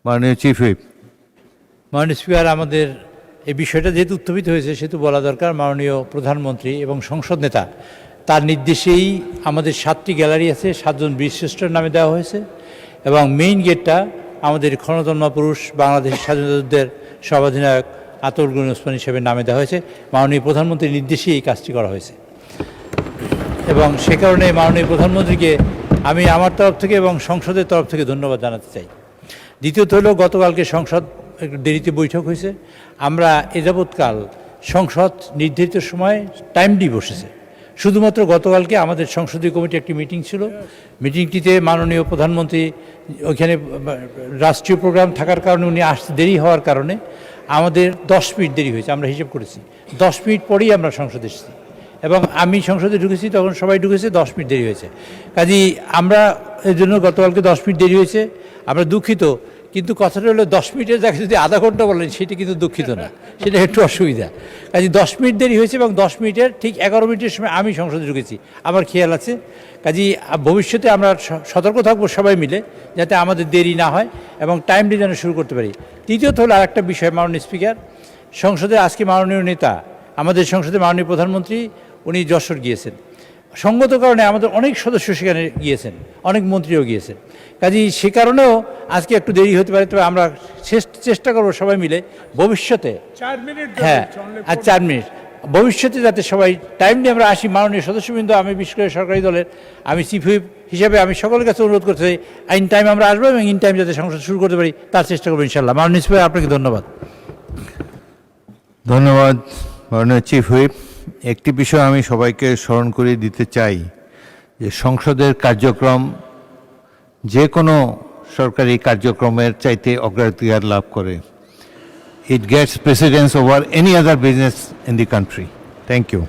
মাননীয় chief whip. মাননীয় speaker, আমাদের এই বিষয়টা যেহেতু উত্থাপিত হয়েছে সেহেতু বলা দরকার। মাননীয় প্রধানমন্ত্রী এবং সংসদ নেতা তার নির্দেশেই আমাদের 7টি গ্যালারি আছে, 7 জন বীরশ্রেষ্ঠর নামে দেওয়া হয়েছে এবং মেইন গেটটা আমাদের ক্ষণতন্ম পুরুষ বাংলাদেশের স্বাধীনতা যুদ্ধের সর্বাধিনায়ক আতাউল গনি ওসমানী সাহেবের নামে দেওয়া হয়েছে। মাননীয় প্রধানমন্ত্রীর নির্দেশেই এই কাজটি করা হয়েছে এবং সে কারণে মাননীয় প্রধানমন্ত্রীকে আমি আমার তরফ থেকে এবং সংসদের তরফ থেকে ধন্যবাদ জানাতে চাই। দ্বিতীয়ত হলো, গতকালকে সংসদ একটু দেরিতে বৈঠক হয়েছে। আমরা এ যাবৎকাল সংসদ নির্ধারিত সময় টাইমলি বসেছে। শুধুমাত্র গতকালকে আমাদের সংসদীয় কমিটি একটি মিটিং ছিল। মিটিংটিতে মাননীয় প্রধানমন্ত্রী ওইখানে রাষ্ট্রীয় প্রোগ্রাম থাকার কারণে উনি আসতে দেরি হওয়ার কারণে আমাদের 10 মিনিট দেরি হয়েছে। আমরা হিসেব করেছি 10 মিনিট পরেই আমরা সংসদে এসেছি এবং আমি সংসদে ঢুকেছি, তখন সবাই ঢুকেছে, 10 মিনিট দেরি হয়েছে। কাজেই আমরা এর জন্য গতকালকে 10 মিনিট দেরি হয়েছে, আমরা দুঃখিত। কিন্তু কথাটা হলো 10 মিনিটের জায়গায় যদি আধা ঘন্টা বলেন সেটা কিন্তু দুঃখিত না, সেটা একটু অসুবিধা। কাজে 10 মিনিট দেরি হয়েছে এবং 10 মিনিটের ঠিক 11 মিনিটের সময় আমি সংসদে ঢুকেছি, আমার খেয়াল আছে। কাজেই ভবিষ্যতে আমরা সতর্ক থাকবো সবাই মিলে, যাতে আমাদের দেরি না হয় এবং টাইমলি যেন শুরু করতে পারি। তৃতীয়ত হলো আরেকটা বিষয়, মাননীয় স্পিকার, সংসদে আজকে মাননীয় নেতা আমাদের সংসদে মাননীয় প্রধানমন্ত্রী উনি যশোর গিয়েছেন। সঙ্গত কারণে আমাদের অনেক সদস্য সেখানে গিয়েছেন, অনেক মন্ত্রীও গিয়েছেন। কাজেই সে কারণেও আজকে একটু দেরি হতে পারে, তবে আমরা চেষ্টা করবো সবাই মিলে ভবিষ্যতে 4 মিনিট। হ্যাঁ, আর 4 মিনিট ভবিষ্যতে যাতে সবাই টাইমলি আমরা আসি। মাননীয় সদস্যবৃন্দ, আমি বিশেষ করে সরকারি দলের আমি চিফ হুইপ হিসেবে আমি সকলের কাছে অনুরোধ করতে চাই, ইন টাইম আমরা আসবো এবং ইন টাইম যাতে সংসদ শুরু করতে পারি তার চেষ্টা করবো ইনশাল্লাহ। মাননীয় স্পিকার, আপনাকে ধন্যবাদ। ধন্যবাদ মাননীয় চিফ হুইপ। একটি বিষয় আমি সবাইকে স্মরণ করিয়ে দিতে চাই যে সংসদের কার্যক্রম যে কোনো সরকারি কার্যক্রমের চাইতে অগ্রাধিকার লাভ করে। It gets precedence over any other business in the country. Thank you.